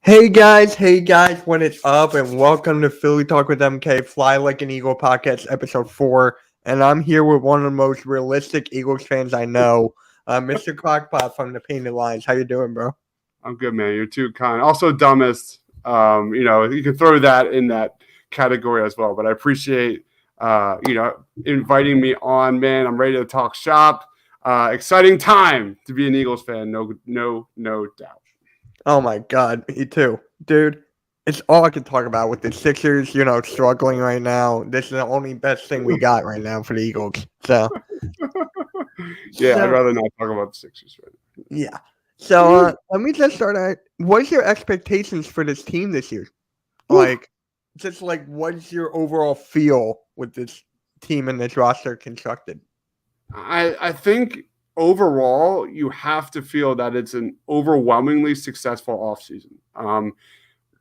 Hey guys, what is up? And welcome to Philly Talk with MK, Fly Like an Eagle podcast, episode 4. And I'm here with one of the most realistic Eagles fans I know, Mr. Crockpot from the Painted Lines. How you doing, bro? I'm good, man. You're too kind. Also, dumbest. You can throw that in that category as well. But I appreciate, inviting me on, man. I'm ready to talk shop. Exciting time to be an Eagles fan. No doubt. Oh my God, me too. Dude, it's all I can talk about with the Sixers, struggling right now. This is the only best thing we got right now for the Eagles. So, Yeah, I'd so rather not talk about the Sixers right yeah. So let me just start out. What's your expectations for this team this year? now. What's your overall feel with this team and this roster constructed? I think overall you have to feel that it's an overwhelmingly successful offseason.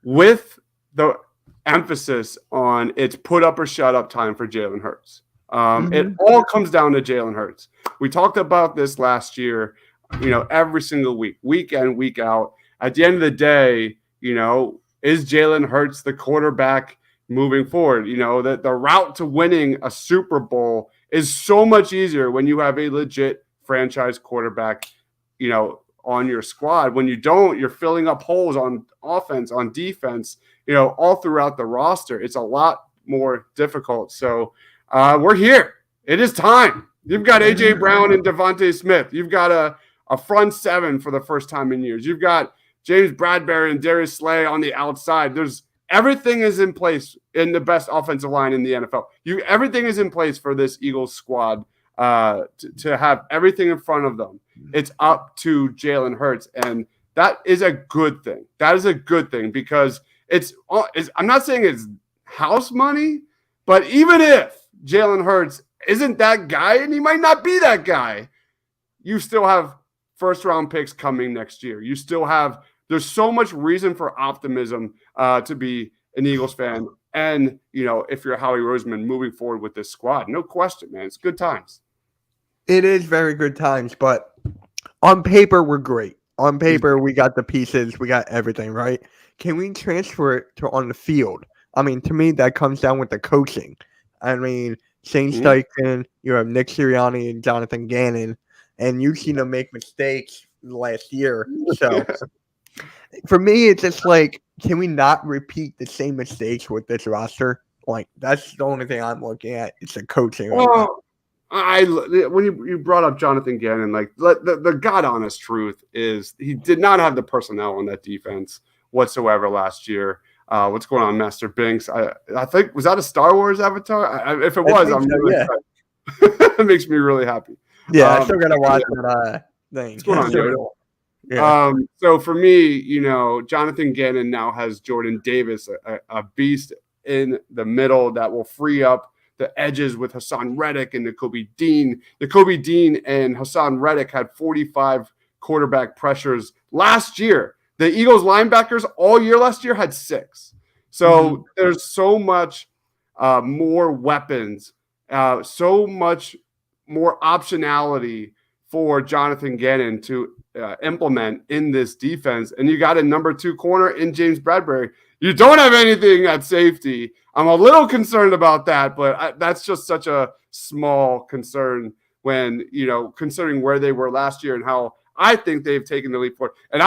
With the emphasis on it's put up or shut up time for Jalen Hurts. It all comes down to Jalen Hurts. We talked about this last year, every single week in, week out. At the end of the day, is Jalen Hurts the quarterback moving forward? That the route to winning a Super Bowl is so much easier when you have a legit franchise quarterback, on your squad. When you don't, you're filling up holes on offense, on defense, all throughout the roster. It's a lot more difficult. So we're here. It is time. You've got A.J. Brown and Devontae Smith. You've got a front seven for the first time in years. You've got James Bradbury and Darius Slay on the outside. Everything is in place in the best offensive line in the NFL. Everything is in place for this Eagles squad to have everything in front of them. It's up to Jalen Hurts, and that is a good thing. That is a good thing because I'm not saying it's house money, but even if Jalen Hurts isn't that guy, and he might not be that guy, you still have first-round picks coming next year. There's so much reason for optimism to be an Eagles fan. And, if you're Howie Roseman moving forward with this squad, no question, man. It's good times. It is very good times, but on paper, we're great. On paper, we got the pieces. We got everything, right? Can we transfer it to on the field? I mean, to me, that comes down with the coaching. I mean, Shane Steichen, you have Nick Sirianni and Jonathan Gannon, and you've seen them make mistakes last year. So for me, it's just can we not repeat the same mistakes with this roster? That's the only thing I'm looking at. It's the coaching. Well, when you brought up Jonathan Gannon, the God honest truth is he did not have the personnel on that defense whatsoever last year. What's going on, Master Binks? I think, was that a Star Wars avatar? If it was, I'm really excited. It makes me really happy. Yeah, I still gotta watch that thing. What's going on, Yoda? Yeah. So for me, Jonathan Gannon now has Jordan Davis, a beast in the middle that will free up the edges with Hassan Reddick and Nakobe Dean. Nakobe Dean and Hassan Reddick had 45 quarterback pressures last year. The Eagles linebackers all year last year had 6. So there's so much more weapons, so much more optionality for Jonathan Gannon to implement in this defense. And you got a number 2 corner in James Bradbury. You don't have anything at safety. I'm a little concerned about that, but that's just such a small concern when, considering where they were last year and how I think they've taken the leap forward. And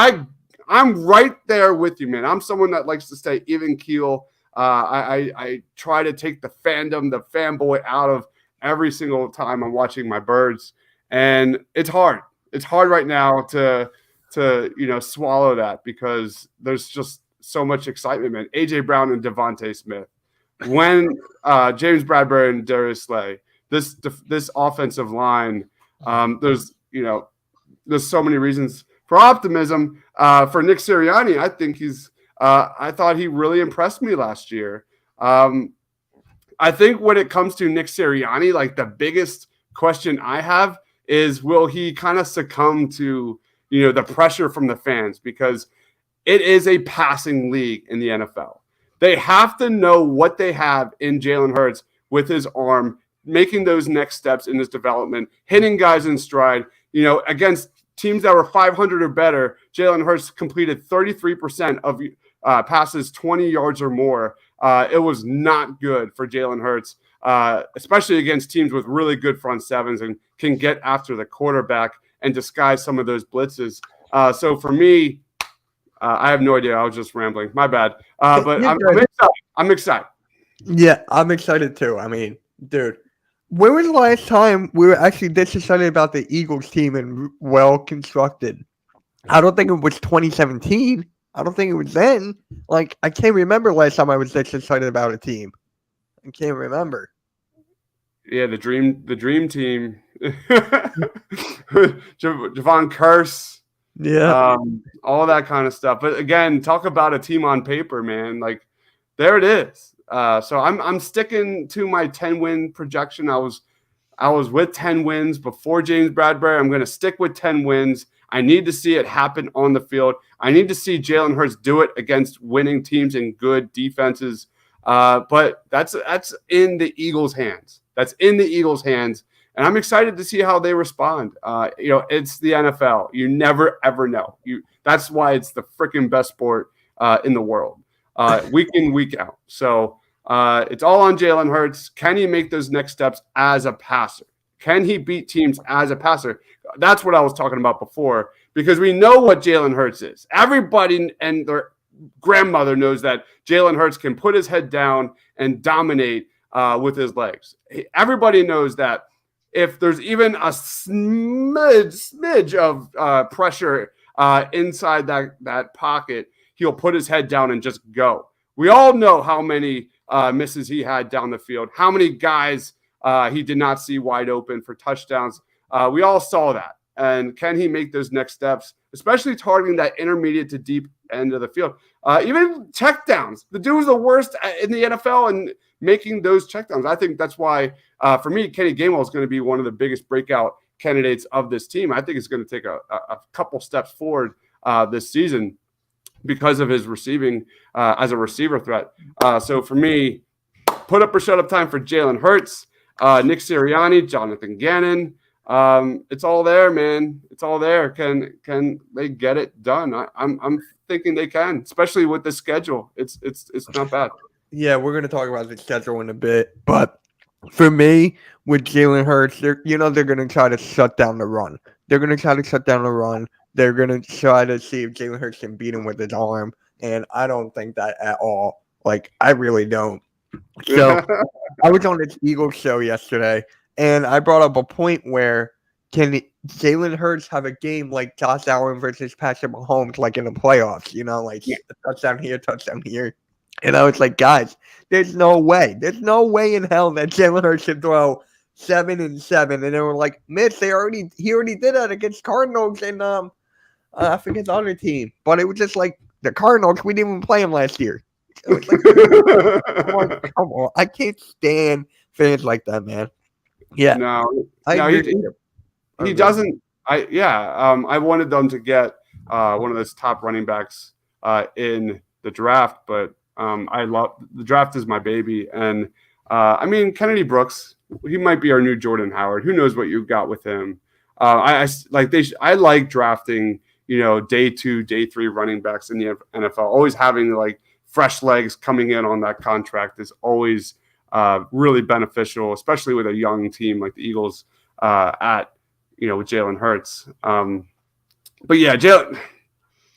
I'm right there with you, man. I'm someone that likes to stay even keel. I try to take the fandom, the fanboy out of every single time I'm watching my Birds. And it's hard. It's hard right now to swallow that because there's just so much excitement, man. A.J. Brown and Devontae Smith. When James Bradbury and Darius Slay, this offensive line, there's so many reasons for optimism. For Nick Sirianni, I think I thought he really impressed me last year. I think when it comes to Nick Sirianni, the biggest question I have is, will he kind of succumb to, the pressure from the fans? Because it is a passing league in the NFL. They have to know what they have in Jalen Hurts with his arm, making those next steps in his development, hitting guys in stride. Against teams that were 500 or better, Jalen Hurts completed 33% of passes 20 yards or more. It was not good for Jalen Hurts, especially against teams with really good front sevens and can get after the quarterback and disguise some of those blitzes. So for me, I have no idea. I was just rambling. My bad. But I'm excited. I'm excited. Yeah, I'm excited too. I mean, dude, when was the last time we were actually this excited about the Eagles team and well constructed? I don't think it was 2017. I don't think it was then. Like, I can't remember last time I was this excited about a team. I can't remember. Yeah, the dream team. Javon Curse. Yeah. All that kind of stuff. But again, talk about a team on paper, man. Like, there it is. So I'm sticking to my 10-win projection. I was with 10 wins before James Bradbury. I'm going to stick with 10 wins. I need to see it happen on the field. I need to see Jalen Hurts do it against winning teams and good defenses. But that's in the Eagles' hands. That's in the Eagles' hands. And I'm excited to see how they respond. It's the NFL. You never, ever know. That's why it's the freaking best sport in the world, week in, week out. So it's all on Jalen Hurts. Can he make those next steps as a passer? Can he beat teams as a passer? That's what I was talking about before, because we know what Jalen Hurts is. Everybody and their grandmother knows that Jalen Hurts can put his head down and dominate with his legs. Everybody knows that if there's even a smidge of pressure inside that pocket, he'll put his head down and just go. We all know how many misses he had down the field, how many guys he did not see wide open for touchdowns. We all saw that. And can he make those next steps, especially targeting that intermediate to deep end of the field? Even checkdowns. The dude was the worst in the NFL and making those checkdowns. I think that's why, for me, Kenny Gainwell is going to be one of the biggest breakout candidates of this team. I think it's going to take a couple steps forward this season because of his receiving as a receiver threat. So for me, put up or shut up time for Jalen Hurts, Nick Sirianni, Jonathan Gannon. It's all there, man. It's all there. Can they get it done? I'm thinking they can, especially with the schedule. It's not bad. Yeah, we're gonna talk about the schedule in a bit, but for me, with Jalen Hurts, they're gonna try to shut down the run. They're gonna try to shut down the run. They're gonna try to see if Jalen Hurts can beat him with his arm, and I don't think that at all. Like, I really don't. So I was on this Eagles show yesterday, and I brought up a point where can Jalen Hurts have a game like Josh Allen versus Patrick Mahomes, like in the playoffs? Like a touchdown here. And I was like, guys, there's no way. There's no way in hell that Jalen Hurts should throw 7-7. And they were like, Mitch, he already did that against Cardinals and I forget the other team. But it was just like the Cardinals, we didn't even play them last year. Like, come on. I can't stand fans like that, man. Yeah. No, he doesn't. I wanted them to get one of those top running backs in the draft, but I love the draft is my baby. And I mean, Kennedy Brooks, he might be our new Jordan Howard. Who knows what you got with him? I like drafting, day 2, day 3 running backs in the NFL. Always having like fresh legs coming in on that contract is always really beneficial, especially with a young team like the Eagles with Jalen Hurts. But yeah, Jalen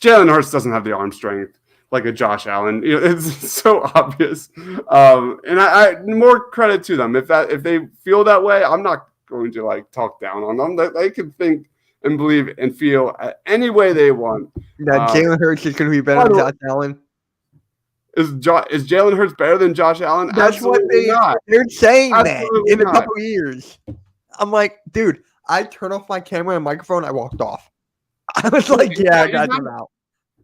Hurts doesn't have the arm strength like a Josh Allen. It's so obvious. And I more credit to them. If they feel that way, I'm not going to like talk down on them. They can think and believe and feel any way they want. That Jalen Hurts is going to be better than Josh Allen. Is Jalen Hurts better than Josh Allen? That's Absolutely what they're saying. Absolutely that in not. a couple of years. I'm like, dude, I turned off my camera and microphone. I walked off. I was like, yeah, I got them out.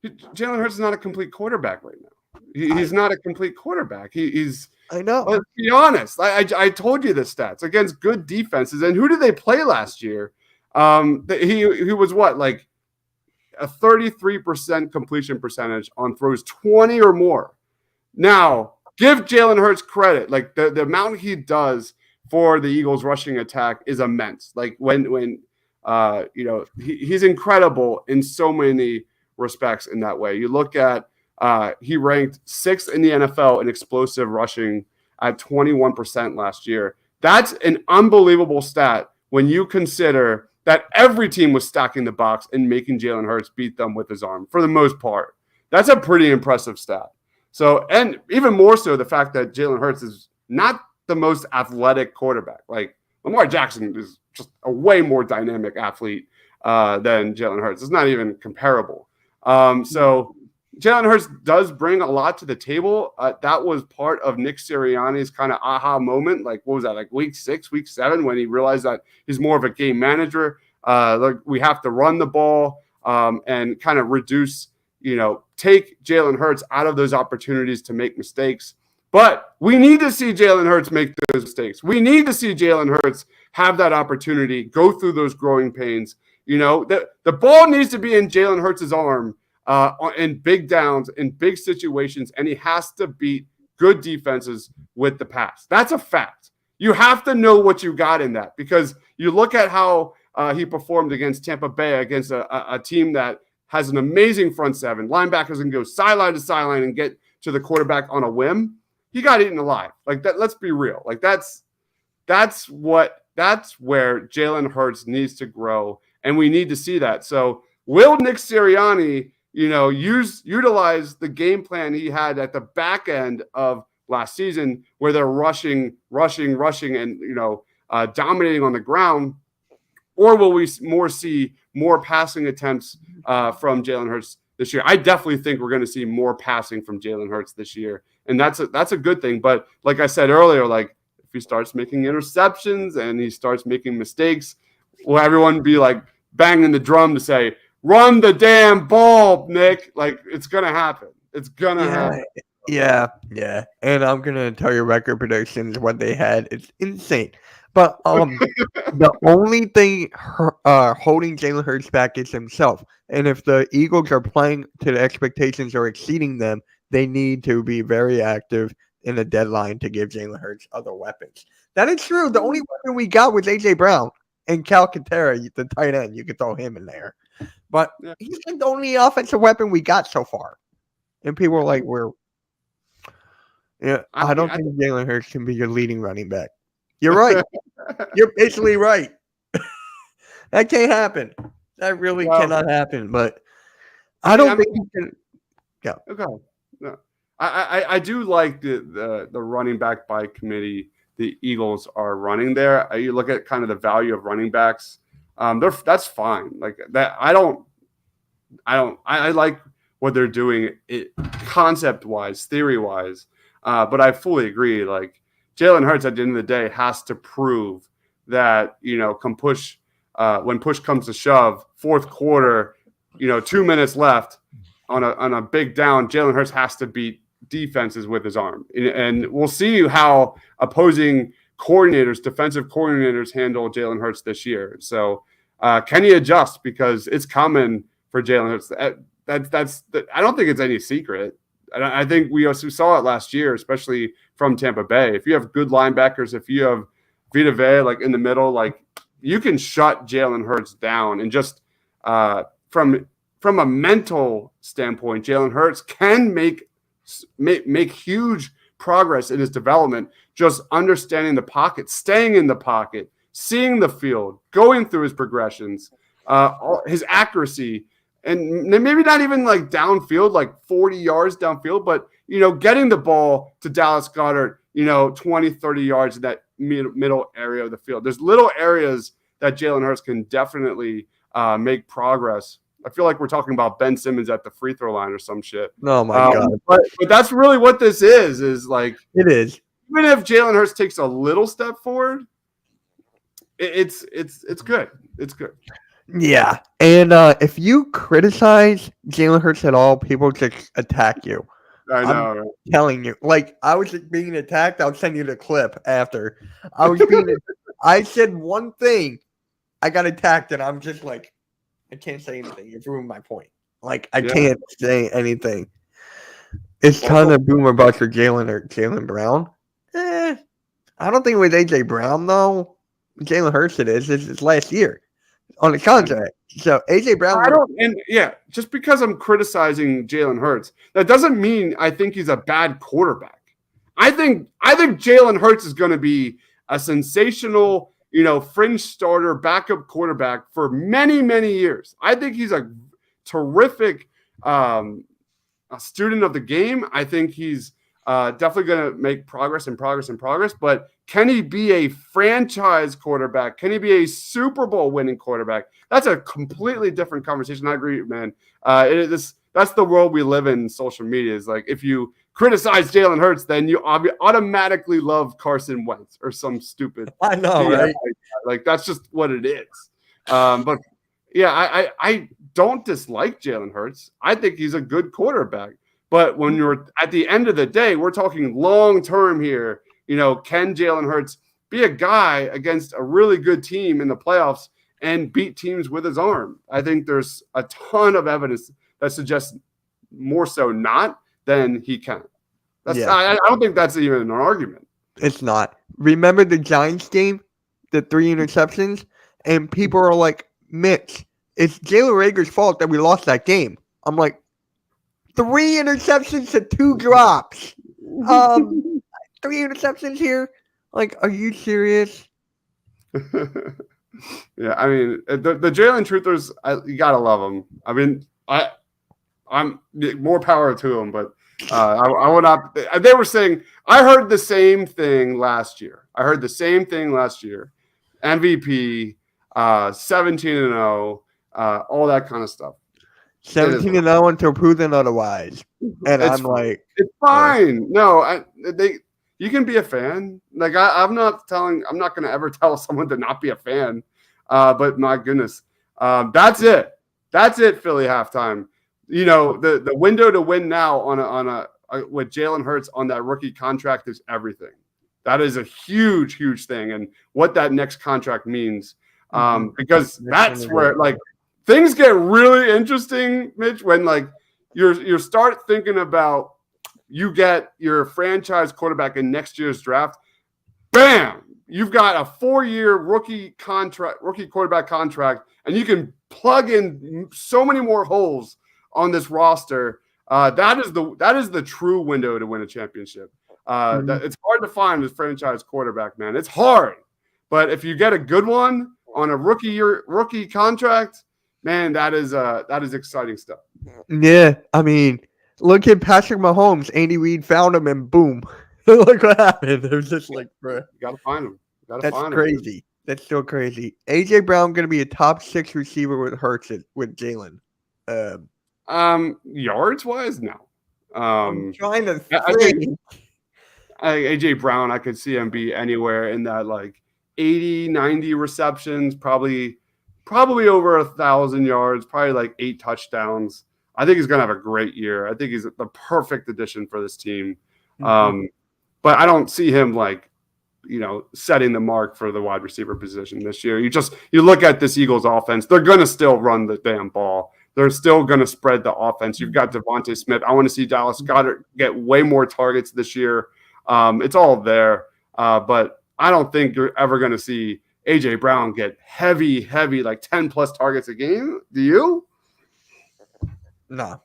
Jalen Hurts is not a complete quarterback right now. He's not a complete quarterback. He's. I know. Let's be honest. I told you the stats against good defenses. And who did they play last year? He was what, like a 33% completion percentage on throws 20 or more. Now, give Jalen Hurts credit. Like the amount he does for the Eagles rushing attack is immense. Like when he's incredible in so many respects in that way. You look at He ranked 6th in the NFL in explosive rushing at 21% last year. That's an unbelievable stat when you consider that every team was stacking the box and making Jalen Hurts beat them with his arm for the most part. That's a pretty impressive stat. So, and even more so, the fact that Jalen Hurts is not the most athletic quarterback. Like Lamar Jackson is just a way more dynamic athlete than Jalen Hurts. It's not even comparable. So Jalen Hurts does bring a lot to the table. That was part of Nick Sirianni's kind of aha moment. Like, what was that? Like week 6, week 7, when he realized that he's more of a game manager. Like we have to run the ball and kind of reduce, take Jalen Hurts out of those opportunities to make mistakes. But we need to see Jalen Hurts make those mistakes. We need to see Jalen Hurts have that opportunity, go through those growing pains. The ball needs to be in Jalen Hurts' arm in big downs, in big situations, and he has to beat good defenses with the pass. That's a fact. You have to know what you got in that, because you look at how he performed against Tampa Bay, against a team that has an amazing front seven. Linebackers can go sideline to sideline and get to the quarterback on a whim. He got eaten alive. Like that. Let's be real. Like that's where Jalen Hurts needs to grow, and we need to see that. So will Nick Sirianni, utilize the game plan he had at the back end of last season, where they're rushing, and dominating on the ground, or will we see more passing attempts from Jalen Hurts this year? I definitely think we're going to see more passing from Jalen Hurts this year, and that's a good thing. But like I said earlier, like if he starts making interceptions and he starts making mistakes, will everyone be like banging the drum to say, run the damn ball, Nick? Like, it's going to happen. It's going to happen. Yeah. And I'm going to tell you record predictions, what they had. It's insane. But the only thing holding Jalen Hurts back is himself. And if the Eagles are playing to the expectations or exceeding them, they need to be very active in the deadline to give Jalen Hurts other weapons. That is true. The only weapon we got was A.J. Brown and Calcaterra, the tight end. You could throw him in there. But he's the only offensive weapon we got so far. And people are like, I don't think Jalen Hurts can be your leading running back. You're right. You're basically right. That can't happen. That really cannot happen. But I don't think he can. Yeah. Okay. No. I do like the running back by committee the Eagles are running there. You look at kind of the value of running backs. That's fine. Like that. I like what they're doing concept wise, theory wise. But I fully agree. Like Jalen Hurts at the end of the day has to prove that, when push comes to shove, fourth quarter, 2 minutes left on a big down, Jalen Hurts has to beat defenses with his arm. And we'll see how opposing defensive coordinators handle Jalen Hurts this year. So can he adjust? Because it's coming for Jalen Hurts. I don't think it's any secret. And I think we also saw it last year, especially from Tampa Bay. If you have good linebackers, if you have Vita Vea like in the middle, like you can shut Jalen Hurts down. And just from a mental standpoint, Jalen Hurts can make huge progress in his development, just understanding the pocket, staying in the pocket, seeing the field, going through his progressions, his accuracy. And maybe not even like downfield, like 40 yards downfield, but, getting the ball to Dallas Goedert, 20, 30 yards in that middle area of the field. There's little areas that Jalen Hurts can definitely make progress. I feel like we're talking about Ben Simmons at the free throw line or some shit. Oh, my God. But that's really what this is like. It is. Even if Jalen Hurts takes a little step forward, it's good. It's good. Yeah, and if you criticize Jalen Hurts at all, people just attack you. I know, I'm right? telling you. Like, I was being attacked. I'll send you the clip after. I said one thing. I got attacked, and I'm just like, I can't say anything. You've ruined my point. Like, I can't say anything. It's kind of boomer bust for Jalen Brown. I don't think with A.J. Brown, though. Jalen Hurts it is. It's last year. on the contract. So AJ Brown. I don't, and yeah, just because I'm criticizing Jalen Hurts, that doesn't mean I think he's a bad quarterback. I think Jalen Hurts is going to be a sensational, fringe starter, backup quarterback for many, many years. I think he's a terrific a student of the game. I think he's definitely going to make progress. But can he be a franchise quarterback? Can he be a Super Bowl winning quarterback? That's a completely different conversation. I agree, man. That's the world we live in social media. Is like, if you criticize Jalen Hurts, then you automatically love Carson Wentz or some stupid. I know, right? Like that's just what it is. But yeah, I don't dislike Jalen Hurts. I think he's a good quarterback. But when you're at the end of the day, we're talking long term here. Can Jalen Hurts be a guy against a really good team in the playoffs and beat teams with his arm? I think there's a ton of evidence that suggests more so not than he can. I don't think that's even an argument. It's not. Remember the Giants game, the 3 interceptions, and people are like, Mitch, it's Jalen Reagor's fault that we lost that game. I'm like, 3 interceptions to 2 drops. 3 interceptions here? Like, are you serious? Yeah, I mean, the Jalen truthers, you gotta love them. I mean, I'm more power to them, but I would not. They were saying I heard the same thing last year. MVP, 17-0, all that kind of stuff. 17-0 until proven otherwise, and I'm like, it's fine. No, you can be a fan. Like I'm not going to ever tell someone to not be a fan. But my goodness, that's it. That's it. Philly halftime. The window to win now on with Jalen Hurts on that rookie contract is everything. That is a huge, huge thing, and what that next contract means, because that's where like things get really interesting, Mitch. When like you start thinking about you get your franchise quarterback in next year's draft, bam, you've got a 4-year rookie quarterback contract, and you can plug in so many more holes on this roster. That is the true window to win a championship. It's hard to find this franchise quarterback, man. It's hard, but if you get a good one on a rookie contract, man, that is exciting stuff. Yeah, I mean, look at Patrick Mahomes. Andy Reid found him, and boom, look what happened. It was just like, bro, you gotta find him. That's crazy. That's so crazy. AJ Brown gonna be a top 6 receiver with Hurts with Jalen. Yards wise, no. I'm trying to think. AJ Brown, I could see him be anywhere in that like 80, 90 receptions, probably over 1,000 yards, probably like 8 touchdowns. I think he's gonna have a great year. I think he's the perfect addition for this team. But I don't see him like, setting the mark for the wide receiver position this year. You look at this Eagles offense, they're going to still run the damn ball. They're still going to spread the offense. You've got Devontae Smith. I want to see Dallas Goedert get way more targets this year. It's all there. But I don't think you're ever going to see AJ Brown get heavy, like 10 plus targets a game. Do you? No.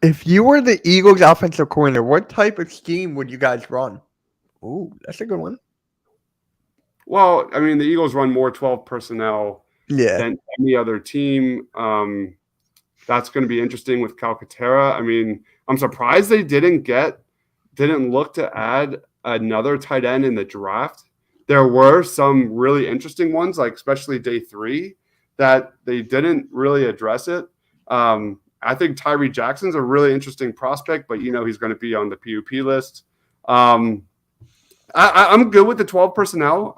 If you were the Eagles offensive coordinator, what type of scheme would you guys run? Ooh, that's a good one. Well, I mean, the Eagles run more 12 personnel than any other team. That's going to be interesting with Calcaterra. I mean, I'm surprised they didn't look to add another tight end in the draft. There were some really interesting ones, like especially day 3, that they didn't really address it. I think Tyree Jackson's a really interesting prospect, but he's going to be on the PUP list. I'm good with the 12 personnel.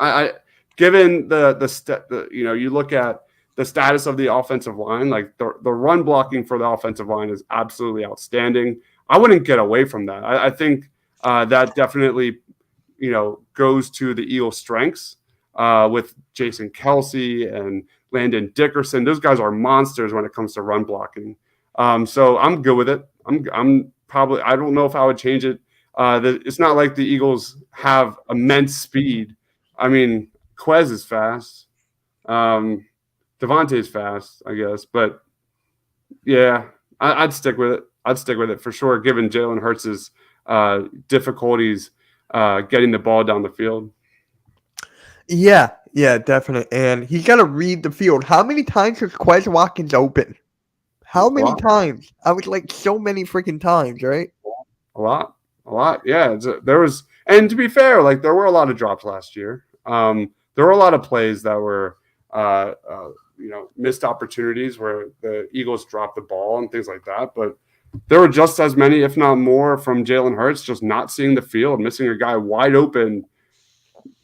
Given you look at the status of the offensive line, like the run blocking for the offensive line is absolutely outstanding. I wouldn't get away from that. I think that definitely, goes to the Eagles' strengths with Jason Kelsey and Landon Dickerson. Those guys are monsters when it comes to run blocking. So I'm good with it. I don't know if I would change it. It's not like the Eagles have immense speed. I mean, Quez is fast. Devontae's fast, I guess, but yeah, I'd stick with it. I'd stick with it for sure, given Jalen Hurts' difficulties getting the ball down the field. Yeah, definitely. And he's got to read the field. How many times was Quez Watkins open? How many times? I was like so many freaking times, right? A lot. Yeah, there was, and to be fair, like there were a lot of drops last year. There were a lot of plays that were, missed opportunities where the Eagles dropped the ball and things like that. But there were just as many, if not more, from Jalen Hurts just not seeing the field, missing a guy wide open,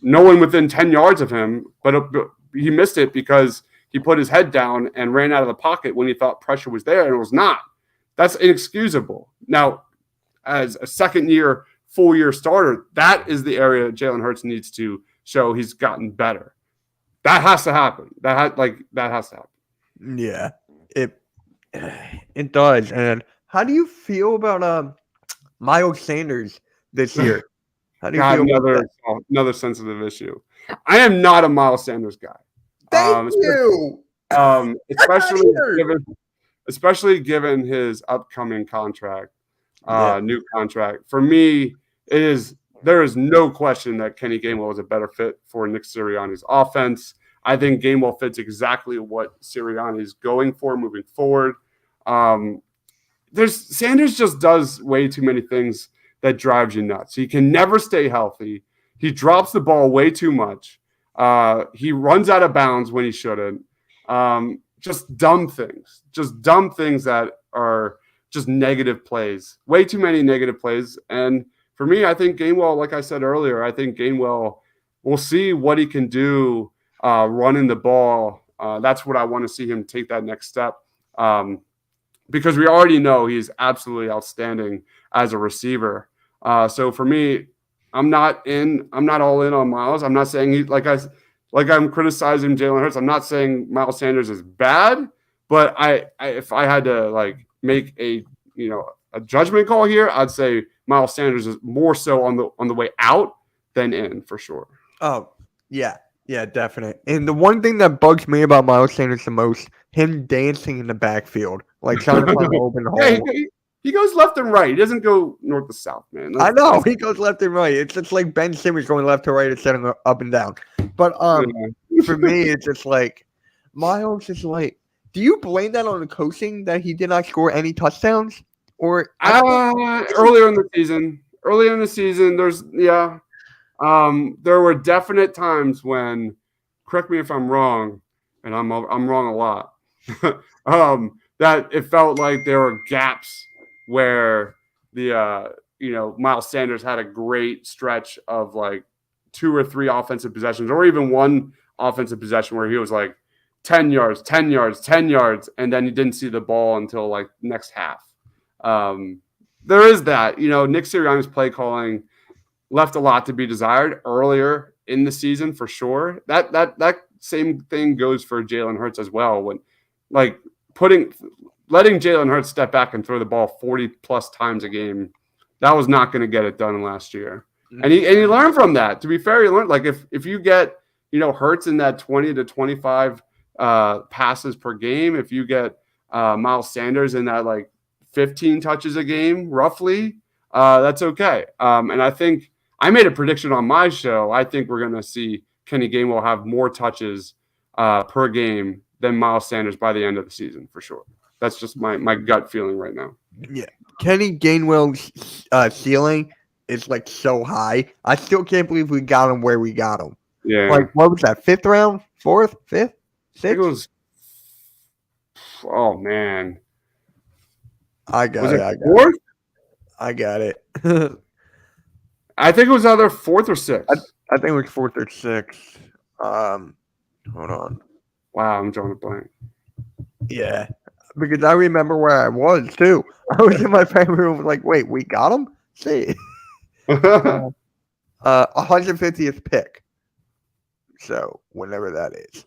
no one within 10 yards of him, but he missed it because he put his head down and ran out of the pocket when he thought pressure was there, and it was not. That's inexcusable. Now, as a second-year, full-year starter, that is the area Jalen Hurts needs to show he's gotten better. That has to happen. That has to happen. Yeah, it does. And how do you feel about Miles Sanders this year? How do you feel about that? Another sensitive issue. I am not a Miles Sanders guy. Thank you. Especially given his upcoming contract, new contract. For me, there is no question that Kenny Gainwell is a better fit for Nick Sirianni's offense. I think Gainwell fits exactly what Sirianni is going for moving forward. Sanders just does way too many things that drives you nuts. He can never stay healthy. He drops the ball way too much. He runs out of bounds when he shouldn't. Just dumb things that are just negative plays. Way too many negative plays. And for me, I think Gainwell, like I said earlier, we'll see what he can do running the ball. That's what I want to see him take that next step. Because we already know he's absolutely outstanding as a receiver. So for me, I'm not all in on Miles. I'm not saying I'm criticizing Jalen Hurts. I'm not saying Miles Sanders is bad, but if I had to make a judgment call here, I'd say Miles Sanders is more so on the way out than in, for sure. Oh, yeah, definitely. And the one thing that bugs me about Miles Sanders the most, him dancing in the backfield, like trying to find an open hole. Yeah, he goes left and right. He doesn't go north to south, man. I know he goes left and right. It's just like Ben Simmons going left to right instead of up and down. But for me, it's just like Miles is like. Do you blame that on the coaching that he did not score any touchdowns? Or earlier in the season, there were definite times when, correct me if I'm wrong, and I'm wrong a lot. That it felt like there were gaps where the Miles Sanders had a great stretch of like 2 or 3 offensive possessions, or even one offensive possession where he was like 10 yards, 10 yards, 10 yards, and then he didn't see the ball until like next half. There is that, Nick Sirianni's play calling left a lot to be desired earlier in the season for sure. That same thing goes for Jalen Hurts as well. When letting Jalen Hurts step back and throw the ball 40 plus times a game, that was not going to get it done last year. And he learned from that. To be fair, he learned if you get Hurts in that 20 to 25 passes per game, if you get Miles Sanders in that 15 touches a game roughly, that's okay. And I think I made a prediction on my show. I think we're going to see Kenny Gainwell have more touches per game than Miles Sanders by the end of the season for sure. That's just my gut feeling right now. Yeah, Kenny Gainwell's ceiling is so high. I still can't believe we got him where we got him. Yeah, what was that? 5th round, 4th, 5th, 6th? It was. Oh man, I got it. 4th? I got it. I think it was either 4th or 6th. I think it was 4th or 6th. Hold on. Wow, I'm drawing a blank. Yeah, because I remember where I was too. I was in my family room, wait, we got him? See, 150th pick. So whenever that is,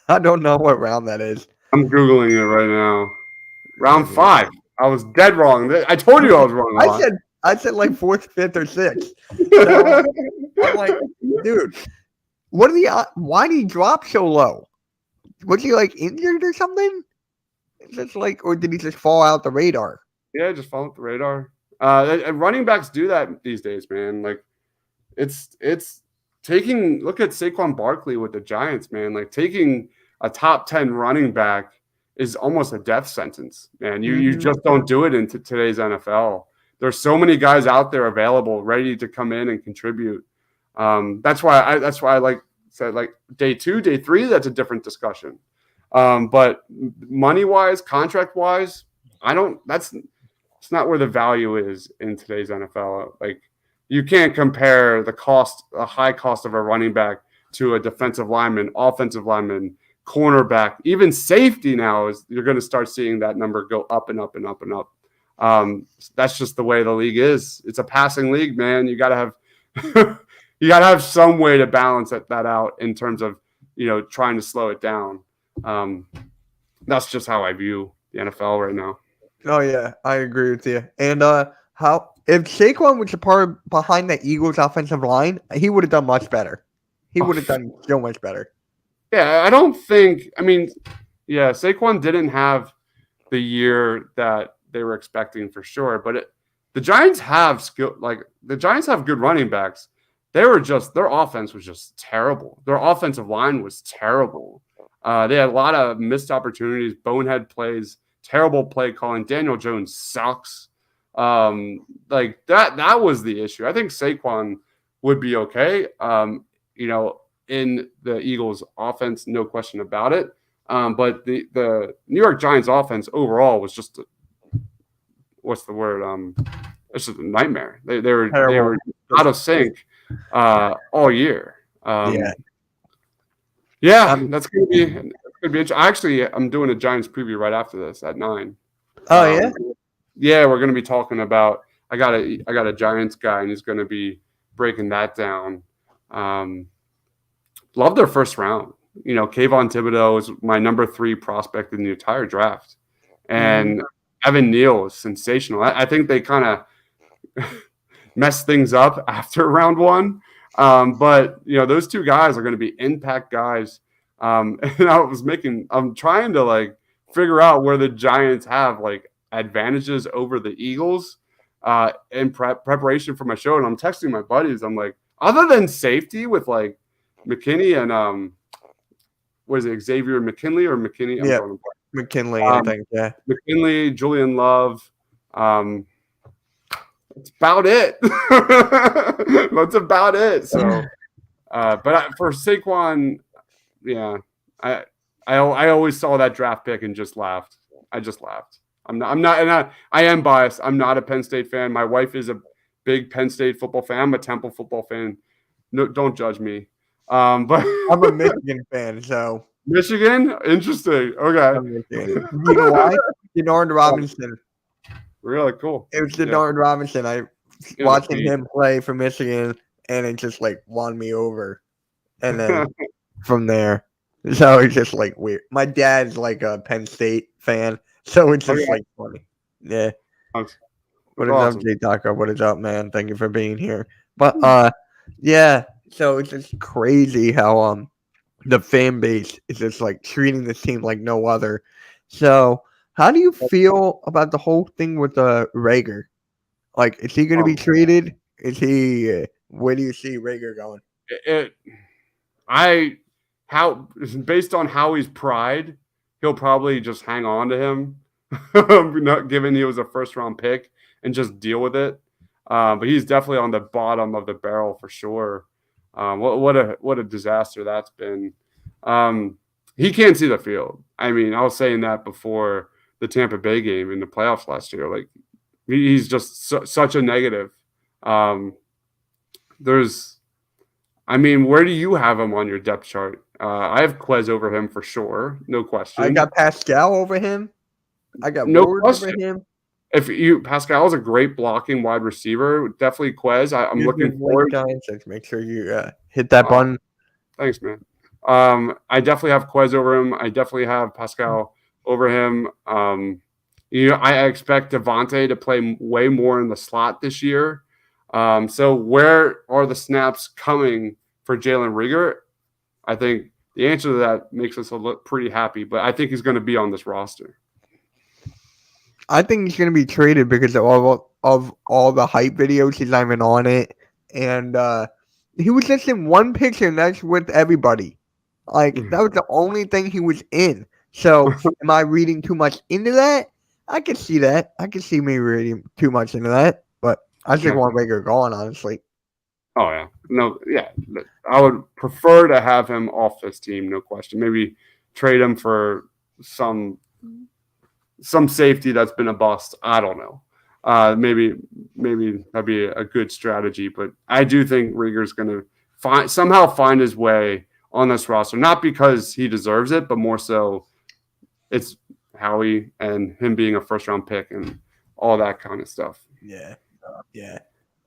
I don't know what round that is. I'm googling it right now. Round 5. I was dead wrong. I told you I was wrong. I said 4th, 5th, or 6th. So I'm like, dude, What are the? Why did he drop so low? Was he like injured or something? Is this like, or did he just fall out the radar? Yeah, just follow the radar. Running backs do that these days, man. Like it's taking. Look at Saquon Barkley with the Giants, man. Like taking a top 10 running back is almost a death sentence, man. You just don't do it in today's NFL. There's so many guys out there available, ready to come in and contribute. That's why I like said like day 2, day 3. That's a different discussion. But money wise, contract wise, it's not where the value is in today's NFL. Like you can't compare the high cost of a running back to a defensive lineman, offensive lineman, cornerback, even safety. Now is you're going to start seeing that number go up and up and up and up. That's just the way the league is. It's a passing league, man. You got to have some way to balance that out in terms of trying to slow it down. That's just how I view the NFL right now. Oh yeah, I agree with you. And how if Saquon was a part behind the Eagles' offensive line, he would have done much better. He would have done so much better. Yeah, I don't think. I mean, yeah, Saquon didn't have the year that they were expecting for sure. But the Giants have skill. Like the Giants have good running backs. Their offense was just terrible. Their offensive line was terrible. They had a lot of missed opportunities, bonehead plays, terrible play calling. Daniel Jones sucks. Like that was the issue. I think Saquon would be okay. In the Eagles offense, no question about it. But the New York Giants offense overall was just what's the word? It's just a nightmare. They were out of sync all year. Yeah, that's gonna be interesting. Actually, I'm doing a Giants preview right after this at 9. Oh yeah? Yeah, we're gonna be talking about. I got a Giants guy, and he's gonna be breaking that down. Love their first round. Kayvon Thibodeau is my number 3 prospect in the entire draft, and Evan Neal is sensational. I think they kind of messed things up after round 1. But those 2 guys are going to be impact guys. And I'm trying to like figure out where the Giants have like advantages over the Eagles in preparation for my show. And I'm texting my buddies. I'm like, other than safety with like McKinney and was it Xavier McKinley or McKinney? Yeah, McKinley, I think. Yeah, McKinley, Julian Love. That's about it. That's about it. So, but for Saquon, yeah, I always saw that draft pick and just laughed. I just laughed. I am biased. I'm not a Penn State fan. My wife is a big Penn State football fan. I'm a Temple football fan. No, don't judge me. But I'm a Michigan fan, so Michigan, interesting. Okay, you know why? Denard Robinson. Really cool. It was Denard Robinson. I watching him play for Michigan, and it just like won me over. And then from there, so it's just like weird. My dad's like a Penn State fan, so it's just like funny. Yeah. What is up, J Taco? What is up, man? Thank you for being here. But yeah. So it's just crazy how the fan base is just like treating this team like no other. So how do you feel about the whole thing with Rager? Like, is he going to be traded? Is he? Where do you see Rager going? Based on how he's pried, he'll probably just hang on to him, not given he was a first round pick, and just deal with it. But he's definitely on the bottom of the barrel for sure. What a disaster that's been. He can't see the field. I mean, I was saying that before the Tampa Bay game in the playoffs last year. Like he's just such a negative. Where do you have him on your depth chart? I have Quez over him for sure, no question. I got Pascal over him. I got no Ward question over him. Pascal is a great blocking wide receiver, definitely Quez. I'm looking forward. Make sure you hit that button. Thanks, man. I definitely have Quez over him. I definitely have Pascal over him. I expect Devontae to play way more in the slot this year. So where are the snaps coming for Jalen Reagor? I think the answer to that makes us pretty happy. But I think he's going to be on this roster. I think he's going to be traded because of all the hype videos. He's not even on it. And he was just in one picture, and that's with everybody. Like, that was the only thing he was in. So, am I reading too much into that? I can see that. I can see me reading too much into that. But I just want Rager gone, honestly. Oh, yeah. No, yeah. I would prefer to have him off this team, no question. Maybe trade him for some safety that's been a bust. I don't know. Maybe that'd be a good strategy. But I do think Rieger's going to somehow find his way on this roster, not because he deserves it, but more so it's Howie and him being a first-round pick and all that kind of stuff. Yeah.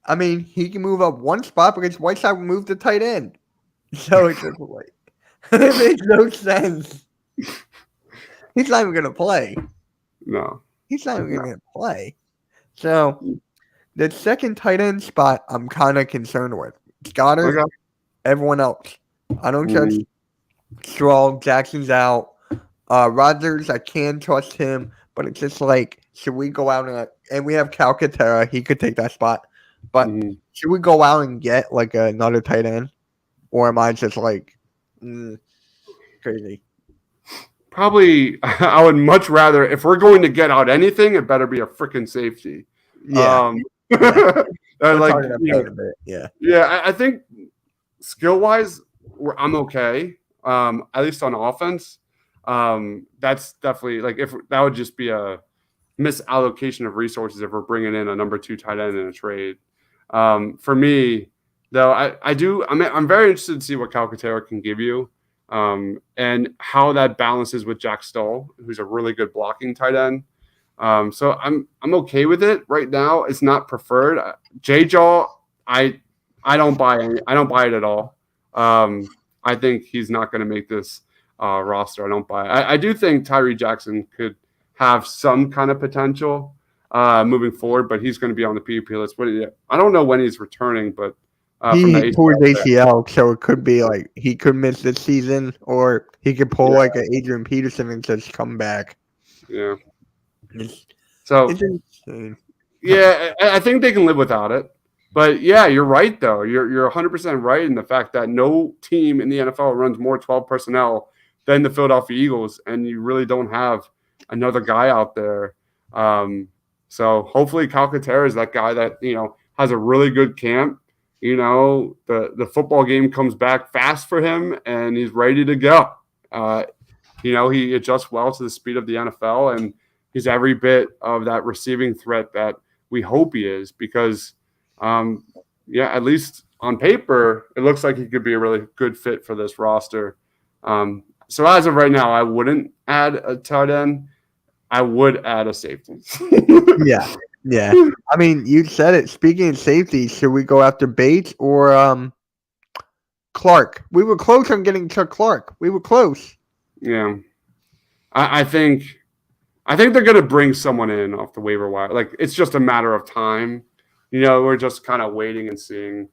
I mean, he can move up one spot because Whiteside will move to tight end. So it's just like, it makes no sense. He's not even going to play. No. He's not even going to play. So the second tight end spot, I'm kind of concerned with. Goddard, everyone else. I don't trust Stroll. Jackson's out. Rodgers, I can trust him, but it's just like, should we go out and we have Calcaterra. He could take that spot. But should we go out and get like another tight end? Or am I just like crazy? Probably, I would much rather, if we're going to get out anything, it better be a freaking safety. Yeah. Yeah, I think skill-wise, I'm okay, at least on offense. That's definitely, like, if that would just be a misallocation of resources if we're bringing in a number 2 tight end in a trade. For me, though, I'm very interested to see what Calcaterra can give you. And how that balances with Jack Stoll, who's a really good blocking tight end. So I'm okay with it right now. It's not preferred. J-Jaw, I don't buy it at all. I think he's not going to make this roster. I don't buy it. I do think Tyree Jackson could have some kind of potential moving forward, but he's going to be on the PUP list. But I don't know when he's returning, but he tore his ACL, so it could be like he could miss this season, or he could pull like an Adrian Peterson and just come back. Yeah. It's insane. Yeah, I think they can live without it. But yeah, you're right though. You're 100% right in the fact that no team in the NFL runs more 12 personnel than the Philadelphia Eagles, and you really don't have another guy out there. So hopefully Calcaterra is that guy that has a really good camp. The football game comes back fast for him, and he's ready to go. He adjusts well to the speed of the NFL, and he's every bit of that receiving threat that we hope he is because, at least on paper, it looks like he could be a really good fit for this roster. So as of right now, I wouldn't add a tight end. I would add a safety. Yeah. I mean, you said it. Speaking of safety, should we go after Bates or Clark? We were close on getting Chuck Clark. We were close. Yeah. I think they're going to bring someone in off the waiver wire. Like, it's just a matter of time. We're just kind of waiting and seeing.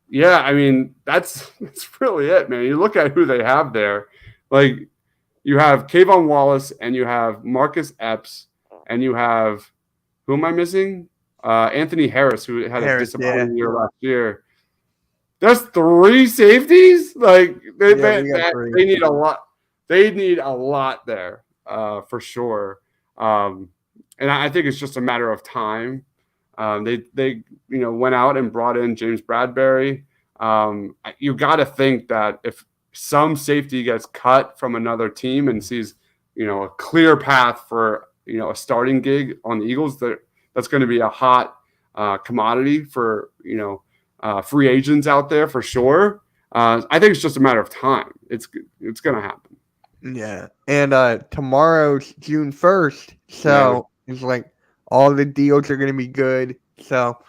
Yeah, I mean, that's really it, man. You look at who they have there. Like, you have Kayvon Wallace and you have Marcus Epps. And you have, who am I missing? Anthony Harris, who had a disappointing year last year. That's 3 safeties. Like they need a lot. They need a lot there for sure. And I think it's just a matter of time. They went out and brought in James Bradbury. You got to think that if some safety gets cut from another team and sees a clear path for a starting gig on the Eagles, that's going to be a hot commodity for, free agents out there for sure. I think it's just a matter of time. It's going to happen. Yeah. And tomorrow's June 1st. So it's like all the deals are going to be good. So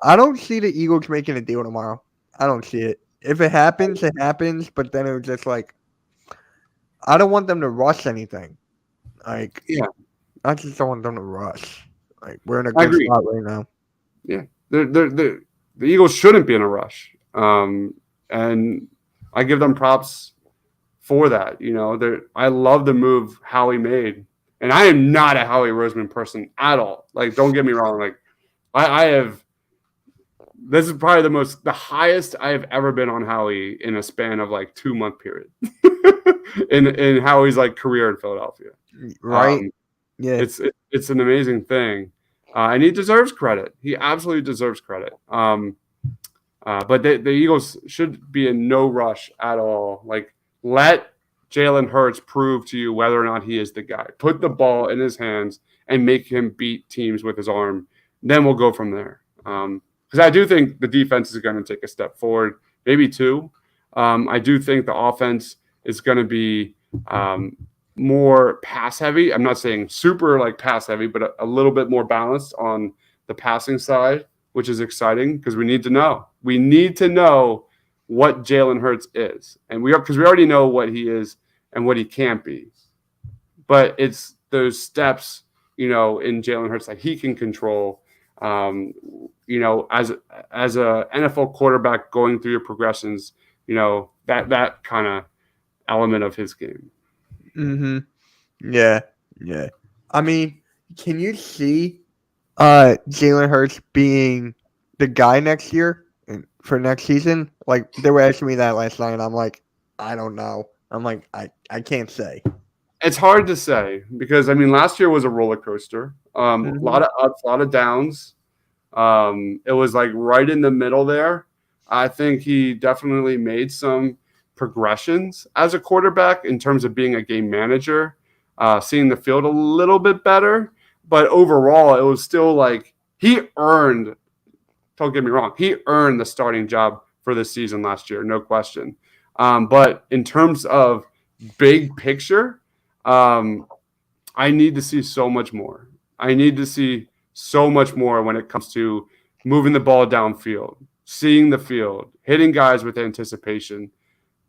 I don't see the Eagles making a deal tomorrow. I don't see it. If it happens, it happens. But then it was just like, I don't want them to rush anything. Like, I just don't want them to rush. Like, we're in a good spot right now. Yeah, the Eagles shouldn't be in a rush. And I give them props for that. I love the move Howie made. And I am not a Howie Roseman person at all. Like, don't get me wrong. Like, I have, this is probably the highest I have ever been on Howie in a span of like 2-month period in Howie's like career in Philadelphia. Right. Yeah. It's an amazing thing. And he deserves credit. He absolutely deserves credit. But the Eagles should be in no rush at all. Like, let Jalen Hurts prove to you whether or not he is the guy. Put the ball in his hands and make him beat teams with his arm. Then we'll go from there. Because I do think the defense is going to take a step forward, maybe 2. I do think the offense is going to be more pass heavy. I'm not saying super like pass heavy, but a little bit more balanced on the passing side, which is exciting because we need to know. We need to know what Jalen Hurts is, and because we already know what he is and what he can't be. But it's those steps, in Jalen Hurts that he can control. As a NFL quarterback going through your progressions, that kind of element of his game. Mm-hmm. Yeah. I mean, can you see Jalen Hurts being the guy next year for next season? Like, they were asking me that last night, and I'm like, I don't know. I'm like, I can't say. It's hard to say because, last year was a roller coaster. A lot of ups, a lot of downs. It was like right in the middle there. I think he definitely made some progressions as a quarterback in terms of being a game manager, seeing the field a little bit better. But overall, it was still like don't get me wrong, he earned the starting job for this season last year, no question. But in terms of big picture, I need to see so much more. I need to see so much more when it comes to moving the ball downfield, seeing the field, hitting guys with anticipation,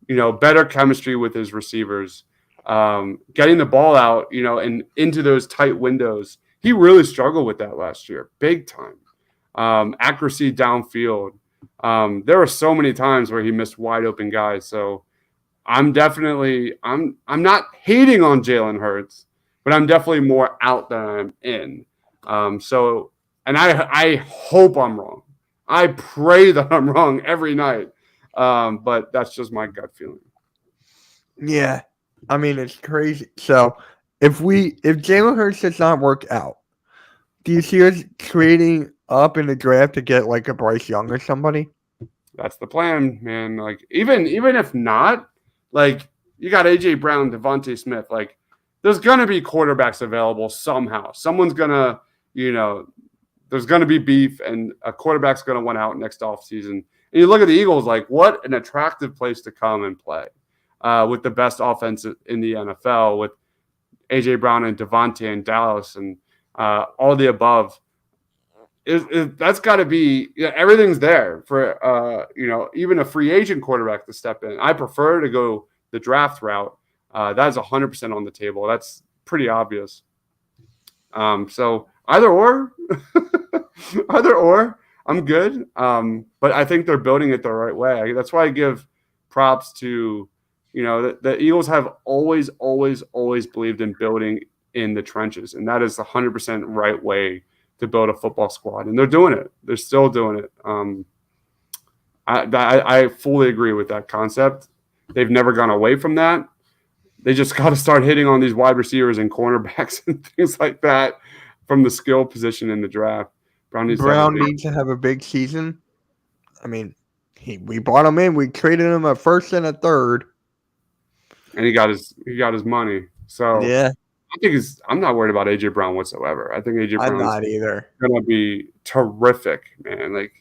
better chemistry with his receivers, getting the ball out, and into those tight windows. He really struggled with that last year, big time. Accuracy downfield. There were so many times where he missed wide open guys. So I'm not hating on Jalen Hurts, but I'm definitely more out than I'm in. And I hope I'm wrong. I pray that I'm wrong every night. But that's just my gut feeling. Yeah. It's crazy. So if Jalen Hurts does not work out, do you see us trading up in the draft to get like a Bryce Young or somebody? That's the plan, man. Like, even if not, like, you got AJ Brown, Devontae Smith. Like, there's gonna be quarterbacks available somehow. Someone's gonna, there's gonna be beef, and a quarterback's gonna want out next offseason. And you look at the Eagles, like, what an attractive place to come and play with the best offense in the NFL, with AJ Brown and Devontae and Dallas and all the above. That's got to be everything's there for even a free agent quarterback to step in. I prefer to go the draft route. That is 100% on the table. That's pretty obvious. So either or, I'm good. But I think they're building it the right way. That's why I give props to the Eagles have always believed in building in the trenches, and that is the 100% right way to build a football squad, and they're doing it. They're still doing it. I fully agree with that concept. They've never gone away from that. They just got to start hitting on these wide receivers and cornerbacks and things like that from the skill position in the draft. Brown needs to have a big season. We brought him in. We traded him a first and a third, and he got his money. So yeah. I'm not worried about AJ Brown whatsoever. I think AJ Brown not either. Gonna be terrific, man. Like,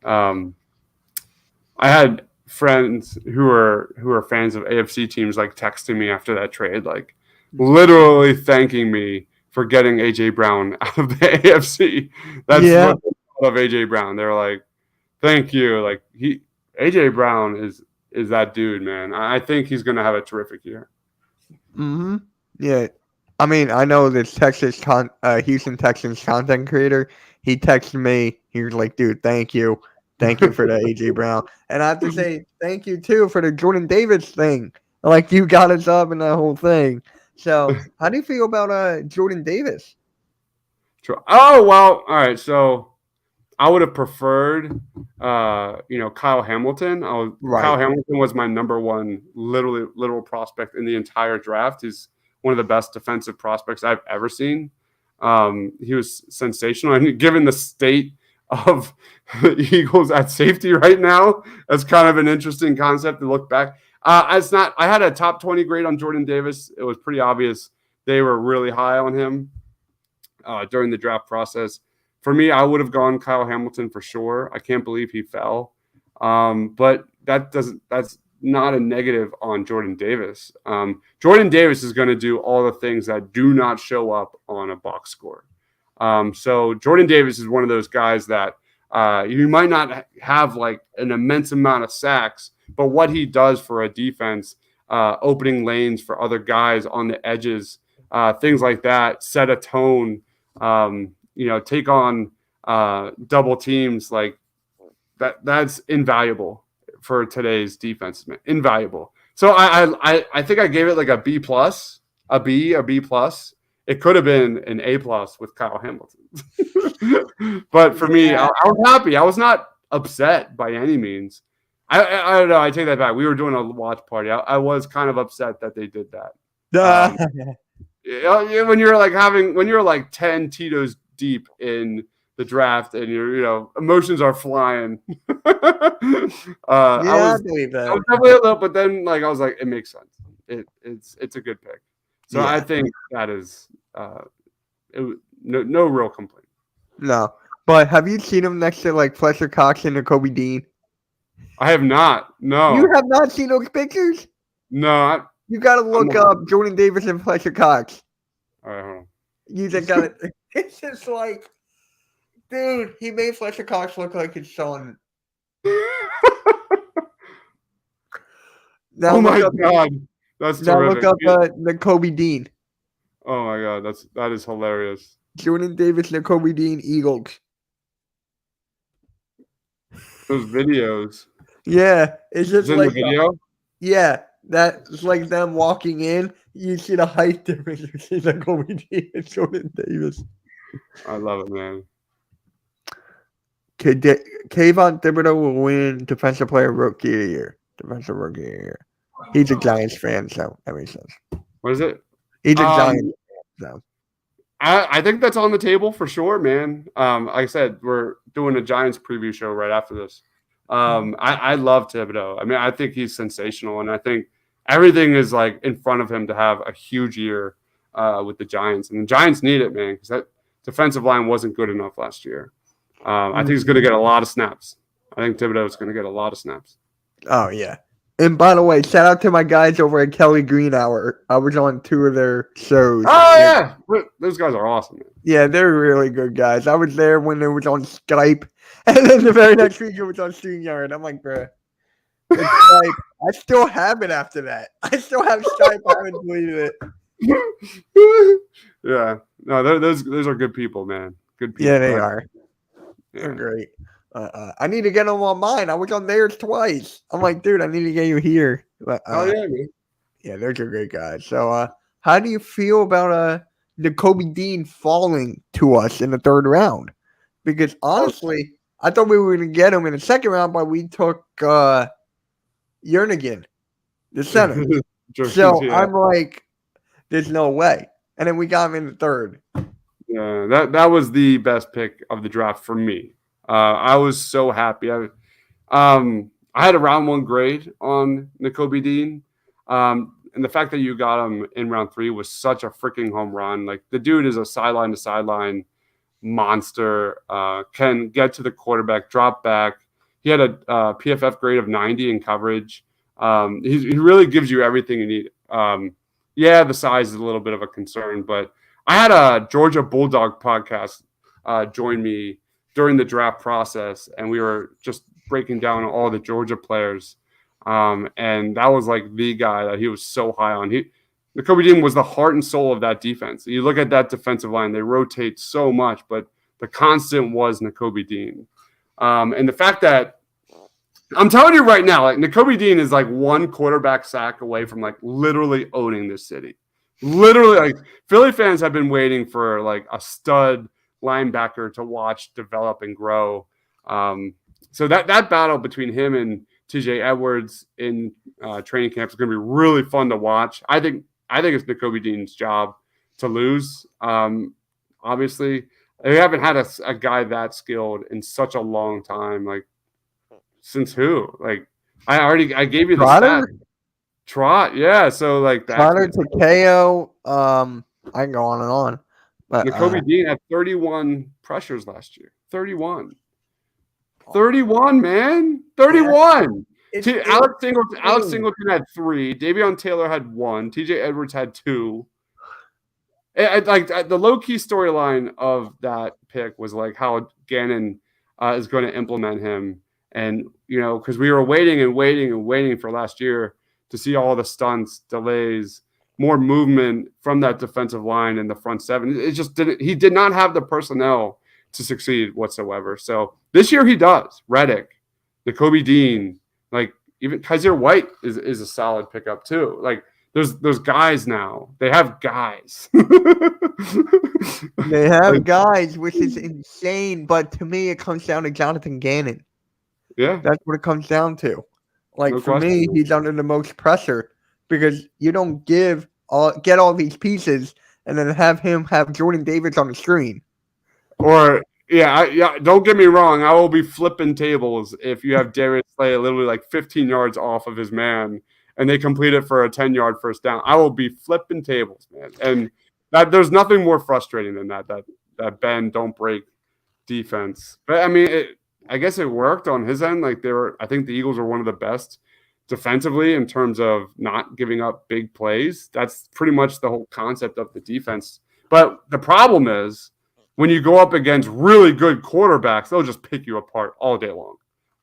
I had friends who are fans of AFC teams like texting me after that trade, like literally thanking me for getting AJ Brown out of the AFC. That's what they thought of AJ Brown. They're like, thank you. Like, AJ Brown is that dude, man. I think he's gonna have a terrific year. Mm-hmm. Yeah. I know this Houston Texans content creator. He texted me. He was like, dude, thank you. Thank you for the AJ Brown. And I have to say thank you too for the Jordan Davis thing. Like you got us up in that whole thing. So how do you feel about Jordan Davis? Oh well, all right. So I would have preferred, Kyle Hamilton. Kyle Hamilton was my number one literal prospect in the entire draft. He's one of the best defensive prospects I've ever seen. He was sensational, and given the state of the Eagles at safety right now, that's kind of an interesting concept to look back. It's not. I had a top 20 grade on Jordan Davis. It was pretty obvious they were really high on him during the draft process. For me, I would have gone Kyle Hamilton for sure. I can't believe he fell, but that's not a negative on Jordan Davis. Jordan Davis is going to do all the things that do not show up on a box score. So Jordan Davis is one of those guys that you might not have like an immense amount of sacks, but what he does for a defense, opening lanes for other guys on the edges, things like that, set a tone, take on double teams like that. That's invaluable for today's defense, man. Invaluable. So I think I gave it like a B plus, a B plus. It could have been an A plus with Kyle Hamilton. But for me, I was happy. I was not upset by any means. I don't know. I take that back. We were doing a watch party. I was kind of upset that they did that. When you're like 10 Tito's deep in the draft and your emotions are flying. I believe that. I was definitely a little, but then I was like, it makes sense. It's a good pick. So I think that is no real complaint. No, but have you seen him next to like Fletcher Cox and Kobe Dean? I have not. No, you have not seen those pictures. No, you got to look up Jordan Davis and Fletcher Cox. All right, hold on. You just got it. It's just like, dude, he made Fletcher Cox look like his son. Oh my God, that's terrific. Now look up the Kobe Dean. Oh my God, that is hilarious. Jordan Davis and Kobe Dean Eagles. Those videos. Yeah, it's just in like the video. That's like them walking in. You see the height difference. You see the Kobe Dean and Jordan Davis. I love it, man. Kayvon Thibodeau will win Defensive Player Rookie of the Year. Defensive Rookie of the Year. He's a Giants fan, so that makes sense. What is it? He's a Giants fan, so. I think that's on the table for sure, man. Like I said, we're doing a Giants preview show right after this. I love Thibodeau. I mean, I think he's sensational, and I think everything is like in front of him to have a huge year with the Giants. And the Giants need it, man, because that defensive line wasn't good enough last year. I think he's going to get a lot of snaps. I think Thibodeau is going to get a lot of snaps. Oh, yeah. And by the way, shout out to my guys over at Kelly Green Hour. I was on 2 of their shows. Oh, yeah. Those guys are awesome, man. Yeah, they're really good guys. I was there when it was on Skype. And then the very next week it was on StreamYard. I'm like, bro, it's Skype. I still have it after that. I still have Skype. I haven't deleted it. Yeah. No, those are good people, man. Good people. Yeah, they are. Yeah. They're great. I need to get them on mine. I was on theirs twice. I'm like, dude, I need to get you here. But, yeah, man. Yeah, they're great guys. So, how do you feel about the Kobe Dean falling to us in the 3rd round? Because honestly, I thought we were going to get him in the 2nd round, but we took Jernigan, the center. So I'm like, there's no way. And then we got him in the 3rd. Yeah, that was the best pick of the draft for me. I was so happy. I had a round 1 grade on Nakobe Dean. And the fact that you got him in round 3 was such a freaking home run. Like, the dude is a sideline to sideline monster, can get to the quarterback, drop back. He had a PFF grade of 90 in coverage. He really gives you everything you need. The size is a little bit of a concern, but I had a Georgia Bulldog podcast join me during the draft process, and we were just breaking down all the Georgia players. And that was like the guy that he was so high on. Nakobe Dean was the heart and soul of that defense. You look at that defensive line, they rotate so much, but the constant was Nakobe Dean. And the fact that I'm telling you right now, like Nakobe Dean is like one quarterback sack away from like literally owning this city. Literally, like Philly fans have been waiting for like a stud linebacker to watch develop and grow. So that battle between him and TJ Edwards in training camp is going to be really fun to watch. I think it's Nakobe Dean's job to lose. Obviously, they haven't had a guy that skilled in such a long time. Like since who? Like I gave you the stat. Trot, yeah. So like that. Trotter, Takeo, I can go on and on. But Nakobe Dean had 31 pressures last year. 31, man. 31. Alex Singleton had 3. Davion Taylor had 1. TJ Edwards had 2. The low-key storyline of that pick was like how Gannon is going to implement him. And, because we were waiting for last year to see all the stunts, delays, more movement from that defensive line in the front seven. It just didn't. He did not have the personnel to succeed whatsoever. So this year he does. Reddick, Nakobe Dean, like even Kaiser White is a solid pickup too. Like there's guys now. They have guys. They have guys, which is insane. But to me, it comes down to Jonathan Gannon. Yeah, that's what it comes down to. Like for me, he's under the most pressure because you don't get all these pieces and then have Jordan Davis on the screen. Or don't get me wrong, I will be flipping tables if you have Darius Slay literally like 15 yards off of his man and they complete it for a 10-yard first down. I will be flipping tables, man. And there's nothing more frustrating than that bend don't break defense. But I mean, I guess it worked on his end. Like I think the Eagles are one of the best defensively in terms of not giving up big plays. That's pretty much the whole concept of the defense. But the problem is when you go up against really good quarterbacks, they'll just pick you apart all day long,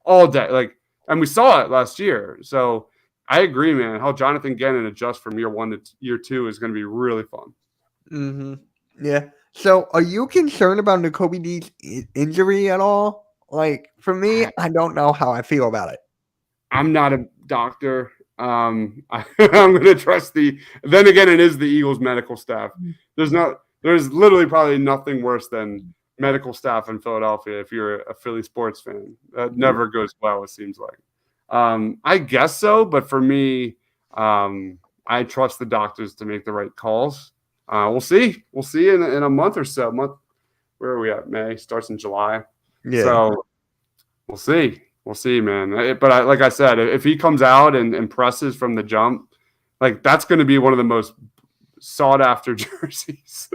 all day. And we saw it last year. So I agree, man. How Jonathan Gannon adjusts from year 1 to year 2 is going to be really fun. Mm-hmm. Yeah. So are you concerned about Nakobe Dean's injury at all? Like, for me, I don't know how I feel about it. I'm not a doctor. I'm going to trust then again, it is the Eagles medical staff. There's literally probably nothing worse than medical staff in Philadelphia if you're a Philly sports fan. That never goes well, it seems like. I guess so, but for me, I trust the doctors to make the right calls. We'll see. We'll see in a month or so. Where are we at? May starts in July. Yeah. So we'll see. We'll see, man. But like I said, if he comes out and impresses from the jump, like that's going to be one of the most sought after jerseys.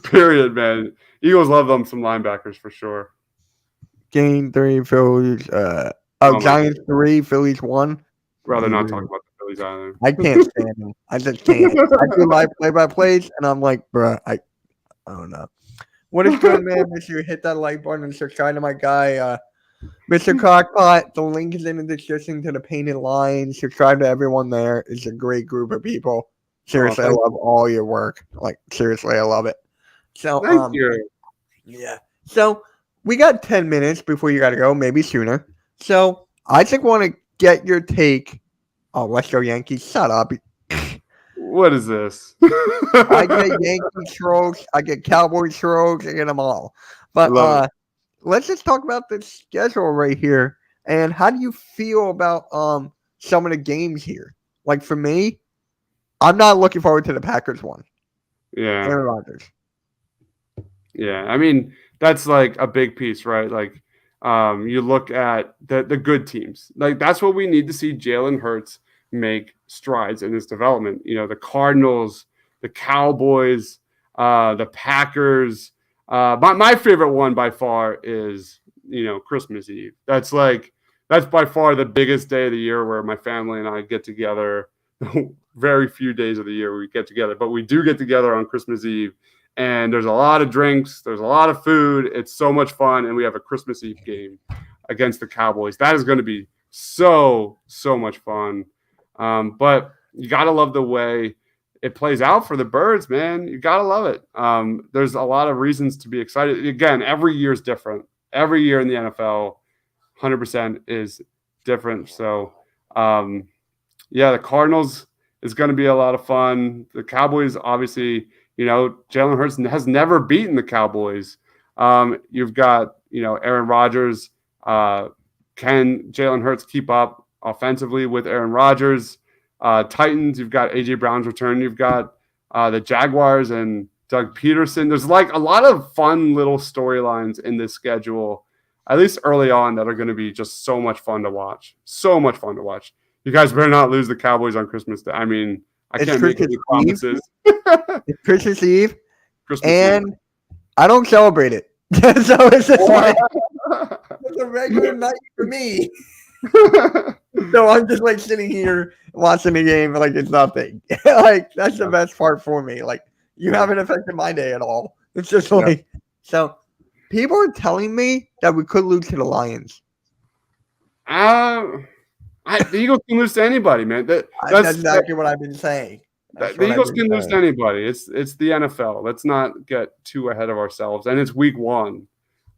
Period, man. Eagles love them some linebackers for sure. Game 3, Phillies. Giants 3, Phillies 1. Rather not talk about the Phillies either. I can't stand them. I just can't. I do live play-by-plays, and I'm like, bruh, I don't know. What is good, man? Make sure you hit that like button and subscribe to my guy, Mr. Crockpot. The link is in the description to the Painted Line. Subscribe to everyone there. It's a great group of people. Seriously, I love all your work. Like, seriously, I love it. So, thank you. Yeah. So, we got 10 minutes before you got to go, maybe sooner. So, I just want to get your take. Oh, let's go Yankees. Shut up. What is this? I get Yankee strokes. I get Cowboy strokes. I get them all. But let's just talk about the schedule right here. And how do you feel about some of the games here? Like, for me, I'm not looking forward to the Packers one. Yeah. Aaron Rodgers. Yeah. I mean, that's like a big piece, right? Like, you look at the good teams. Like, that's what we need to see Jalen Hurts make strides in his development. The Cardinals, the Cowboys, the Packers. My favorite one by far is, Christmas Eve. That's by far the biggest day of the year where my family and I get together. Very few days of the year we get together, but we do get together on Christmas Eve. And there's a lot of drinks. There's a lot of food. It's so much fun. And we have a Christmas Eve game against the Cowboys. That is going to be so, so much fun. But you got to love the way it plays out for the Birds, man. You got to love it. There's a lot of reasons to be excited. Again, every year is different. every year in the NFL, 100% is different. So, the Cardinals is going to be a lot of fun. The Cowboys, obviously, Jalen Hurts has never beaten the Cowboys. You've got, Aaron Rodgers. Can Jalen Hurts keep up offensively with Aaron Rodgers? Titans, you've got A.J. Brown's return. You've got the Jaguars and Doug Peterson. There's like a lot of fun little storylines in this schedule, at least early on, that are going to be just so much fun to watch. So much fun to watch. You guys better not lose the Cowboys on Christmas Day. I mean, I can't make any promises. It's Christmas Eve, Eve. I don't celebrate it. So it's just like it's a regular night for me. So I'm just like sitting here watching the game like it's nothing. Like that's the best part for me. Like you haven't affected my day at all. It's just like so. People are telling me that we could lose to the Lions. The Eagles can lose to anybody, man. That's exactly what I've been saying. The Eagles can lose to anybody. It's the NFL. Let's not get too ahead of ourselves. And it's week 1.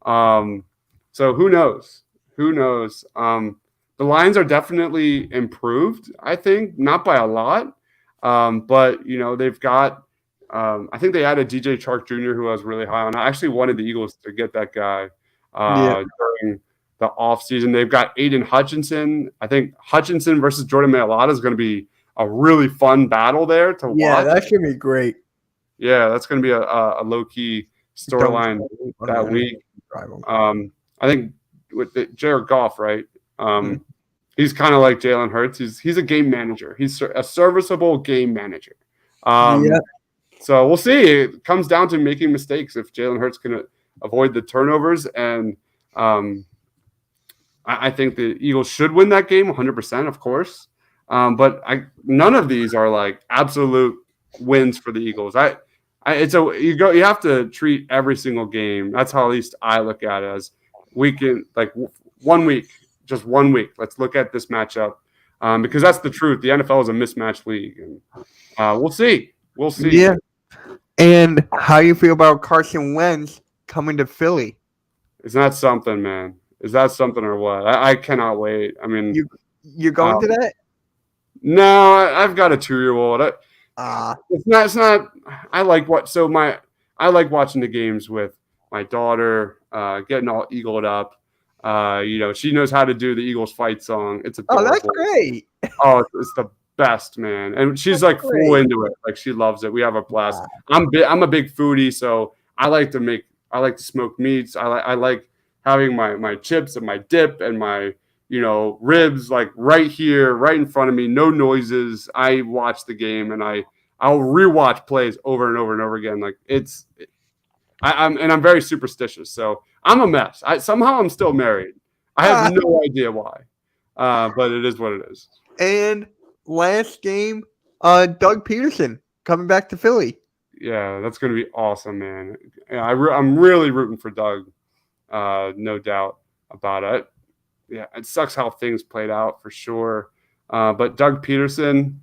So who knows? Who knows? The Lions are definitely improved, I think, not by a lot. But they've got I think they added DJ Chark Jr., who I was really high on. I actually wanted the Eagles to get that guy during the offseason. They've got Aiden Hutchinson. I think Hutchinson versus Jordan Mailata is going to be a really fun battle there to watch. Yeah, that's going to be great. Yeah, that's going to be a low-key storyline that week. I think with Jared Goff, right? He's kind of like Jalen Hurts. He's a game manager. He's a serviceable game manager. So we'll see. It comes down to making mistakes. If Jalen Hurts can avoid the turnovers, and I think the Eagles should win that game 100%, of course. But none of these are like absolute wins for the Eagles. You have to treat every single game. That's how at least I look at it, as weekend, like 1 week, just 1 week. Let's look at this matchup because that's the truth. The NFL is a mismatched league, and we'll see. We'll see. Yeah. And how you feel about Carson Wentz coming to Philly? Is that something, man? Is that something or what? I cannot wait. I mean, you're going to that? No, I've got a 2-year-old. It's not. I like watching the games with my daughter, getting all eagled up. She knows how to do the Eagles fight song. It's adorable. Oh, that's great. Oh, it's the best, man. And she's like full into it. Like she loves it. We have a blast. I'm a big foodie, so I like to smoke meats. I like having my chips and my dip and my ribs like right here, right in front of me. No noises. I watch the game and I'll rewatch plays over and over and over again. Like I'm very superstitious, so I'm a mess. Somehow I'm still married. I have no idea why, but it is what it is. And last game, Doug Peterson coming back to Philly. Yeah, that's going to be awesome, man. Yeah, I'm really rooting for Doug, no doubt about it. Yeah, it sucks how things played out for sure. But Doug Peterson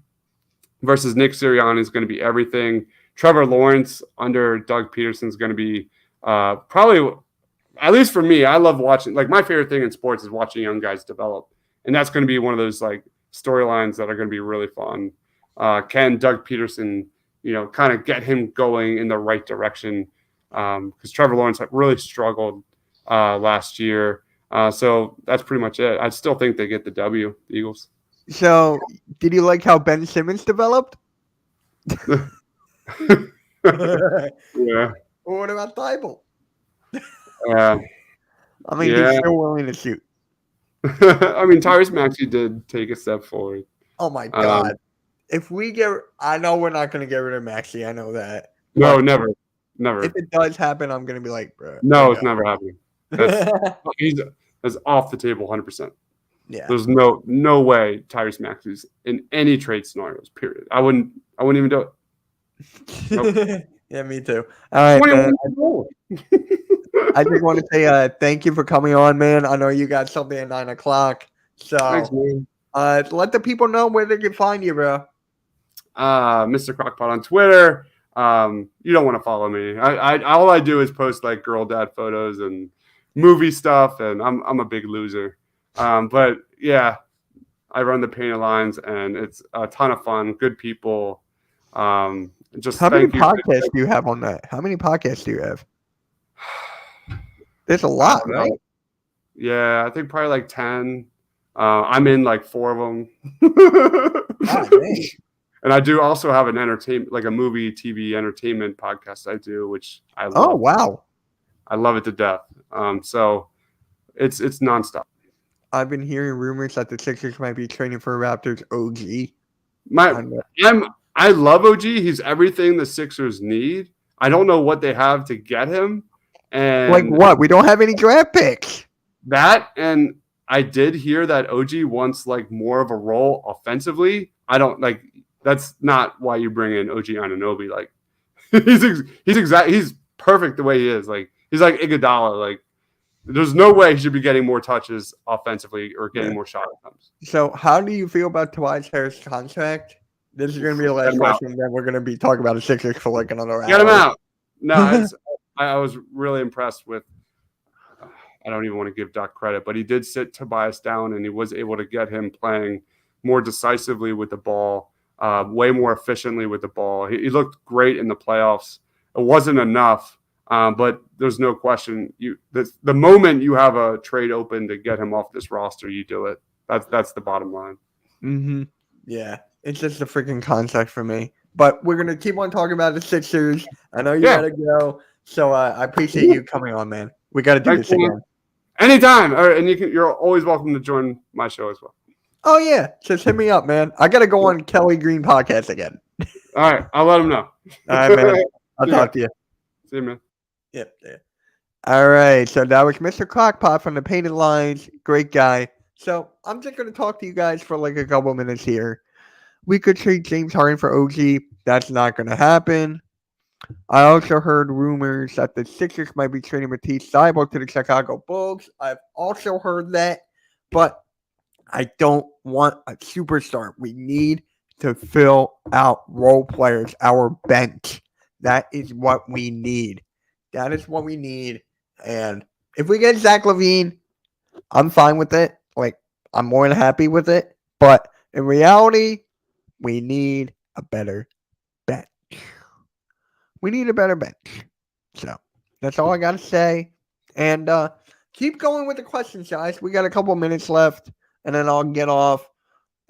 versus Nick Sirianni is going to be everything. Trevor Lawrence under Doug Peterson is going to be probably, at least for me, I love watching. Like my favorite thing in sports is watching young guys develop. And that's going to be one of those like storylines that are going to be really fun. Can Doug Peterson, kind of get him going in the right direction? Because Trevor Lawrence really struggled last year. So that's pretty much it. I still think they get the W, the Eagles. So did you like how Ben Simmons developed? Yeah. Well, what about Thibault? I mean, he's still willing to shoot. I mean, Tyrese Maxey did take a step forward. Oh my God! I know we're not going to get rid of Maxey. I know that. No, never. If it does happen, I'm going to be like, bro. No, it's never happening. That's off the table, 100%. Yeah. There's no way Tyrese Maxey's in any trade scenarios. Period. I wouldn't even do it. Nope. Yeah, me too. All right. I just want to say thank you for coming on, man. I know you got something at 9:00. So thanks, man. Let the people know where they can find you, bro. Mr. Crockpot on Twitter. You don't want to follow me. All I do is post like girl dad photos and movie stuff, and I'm a big loser. But yeah, I run the Painted Lines, and it's a ton of fun. Good people. Just How many thank you. podcasts do you have on that? How many podcasts do you have? There's a I lot, don't know. right? Yeah, I think probably like 10. I'm in like 4 of them. God, dang. And I do also have an entertainment, like a movie, TV entertainment podcast I do, which I love. Oh, wow. I love it to death. So it's nonstop. I've been hearing rumors that the Sixers might be training for Raptors OG. I love OG. He's everything the Sixers need. I don't know what they have to get him. And like what? We don't have any draft picks. And I did hear that OG wants like more of a role offensively. I don't like. That's not why you bring in OG Anunoby. Like he's perfect the way he is. Like he's like Iguodala. Like there's no way he should be getting more touches offensively or getting more shot attempts. So how do you feel about Tobias Harris' contract? This is going to be the last question. Then we're going to be talking about the Sixers for like another hour. Get him out. No, I was really impressed with. I don't even want to give Doc credit, but he did sit Tobias down, and he was able to get him playing more decisively with the ball, way more efficiently with the ball. He looked great in the playoffs. It wasn't enough, but there's no question. The moment you have a trade open to get him off this roster, you do it. That's the bottom line. Mm-hmm. Yeah, it's just a freaking contract for me. But we're gonna keep on talking about the Sixers. I know you gotta go, so I appreciate you coming on, man. We got to do this again. Anytime. And you're always welcome to join my show as well. Oh, yeah. Just hit me up, man. I got to go on Kelly Green podcast again. All right. I'll let him know. All right, man. I'll talk to you. See you, man. Yep. All right. So that was Mr. Crockpot from the Painted Lines. Great guy. So I'm just going to talk to you guys for like a couple minutes here. We could trade James Harden for OG. That's not going to happen. I also heard rumors that the Sixers might be trading Matisse Thybulle to the Chicago Bulls. I've also heard that, but I don't want a superstar. We need to fill out role players, our bench. That is what we need. That is what we need. And if we get Zach LaVine, I'm fine with it. Like, I'm more than happy with it. But in reality, we need a better bench. We need a better bench. So that's all I got to say. And keep going with the questions, guys. We got a couple minutes left, and then I'll get off.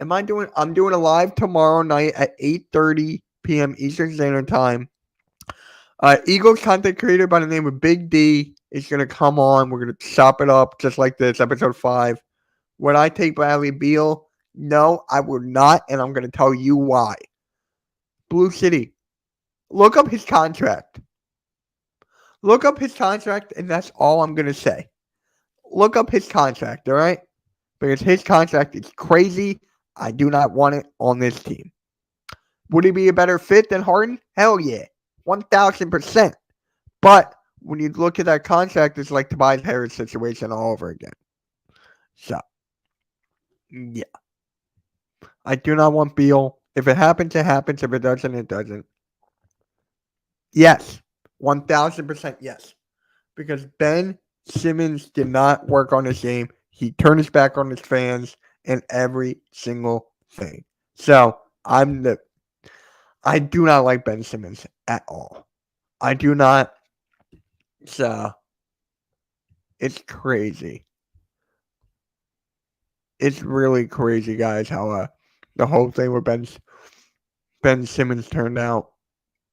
I'm doing a live tomorrow night at 8:30 p.m. Eastern Standard Time. Eagles content creator by the name of Big D is going to come on. We're going to chop it up just like this, episode 5. Would I take Bradley Beal? No, I would not, and I'm going to tell you why. Blue City. Look up his contract. Look up his contract, and that's all I'm going to say. Look up his contract, all right? Because his contract is crazy. I do not want it on this team. Would he be a better fit than Harden? Hell yeah. 1,000%. But when you look at that contract, it's like Tobias Harris situation all over again. So, yeah. I do not want Beal. If it happens, it happens. If it doesn't, it doesn't. Yes. 1,000% yes. Because Ben Simmons did not work on his game. He turned his back on his fans and every single thing. So, I do not like Ben Simmons at all. I do not. So, it's crazy. It's really crazy, guys, how the whole thing with Ben Simmons turned out.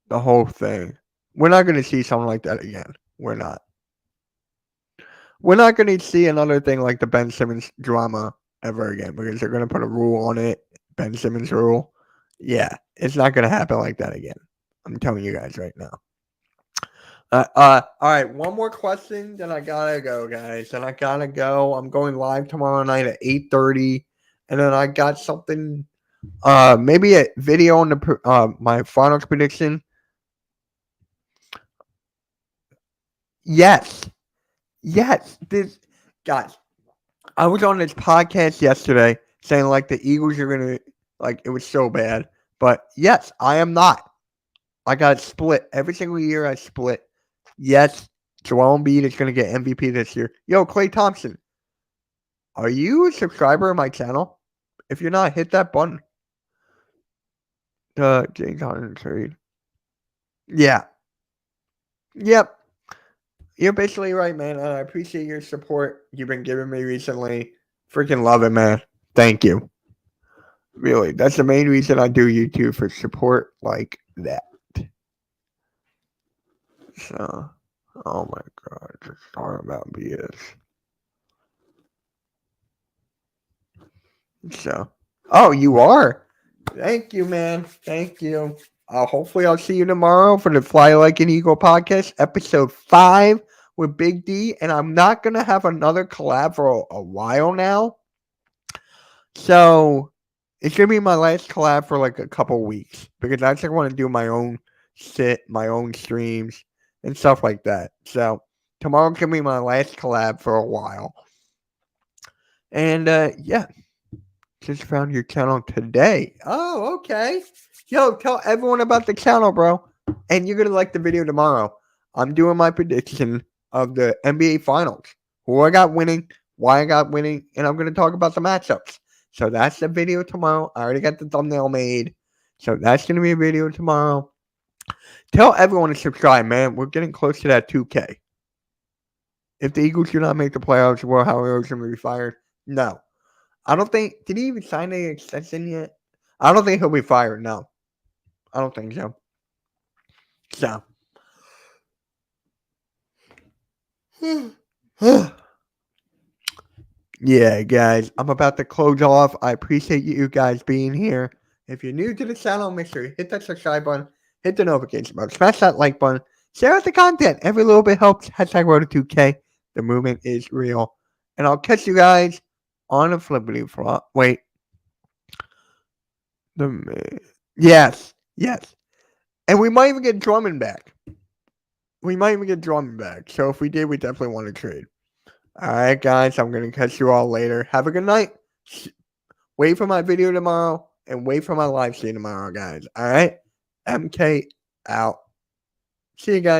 The whole thing. We're not going to see something like that again. We're not. We're not going to see another thing like the Ben Simmons drama ever again because they're going to put a rule on it. Ben Simmons rule. Yeah, it's not going to happen like that again. I'm telling you guys right now. All right, one more question, then I gotta go, guys. Then I gotta go. I'm going live tomorrow night at 8:30, and then I got something, maybe a video on the my finals prediction. Yes, this guys. I was on this podcast yesterday saying like the Eagles are gonna like it was so bad, but yes, I am not. I got split every single year. I split. Yes, Joel Embiid is going to get MVP this year. Yo, Klay Thompson, are you a subscriber of my channel? If you're not, hit that button. James Harden trade. Yeah. Yep. You're basically right, man. I appreciate your support you've been giving me recently. Freaking love it, man. Thank you. Really, that's the main reason I do YouTube, for support like that. So, oh my God, just talking about BS. So, oh, you are. Thank you, man. Thank you. Hopefully, I'll see you tomorrow for the Fly Like an Eagle podcast, episode 5 with Big D. And I'm not going to have another collab for a while now. So, it's going to be my last collab for like a couple weeks, because I just want to do my own my own streams and stuff like that. So, tomorrow's going to be my last collab for a while. And, yeah. Just found your channel today. Oh, okay. Yo, tell everyone about the channel, bro. And you're going to like the video tomorrow. I'm doing my prediction of the NBA Finals. Who I got winning, why I got winning, and I'm going to talk about the matchups. So that's the video tomorrow. I already got the thumbnail made. So that's going to be a video tomorrow. Tell everyone to subscribe, man. We're getting close to that 2K. If the Eagles do not make the playoffs, will Howard going to be fired? No. I don't think. Did he even sign an extension yet? I don't think he'll be fired. No, I don't think so. So, yeah, guys, I'm about to close off. I appreciate you guys being here. If you're new to the channel, make sure you hit that subscribe button, hit the notification button, smash that like button, share out the content. Every little bit helps. # road to 2K. The movement is real, and I'll catch you guys on a flippity flop. Wait. Yes. And we might even get Drummond back. So if we did, we definitely want to trade. All right, guys. I'm going to catch you all later. Have a good night. Wait for my video tomorrow and wait for my live stream tomorrow, guys. All right? MK out. See you guys.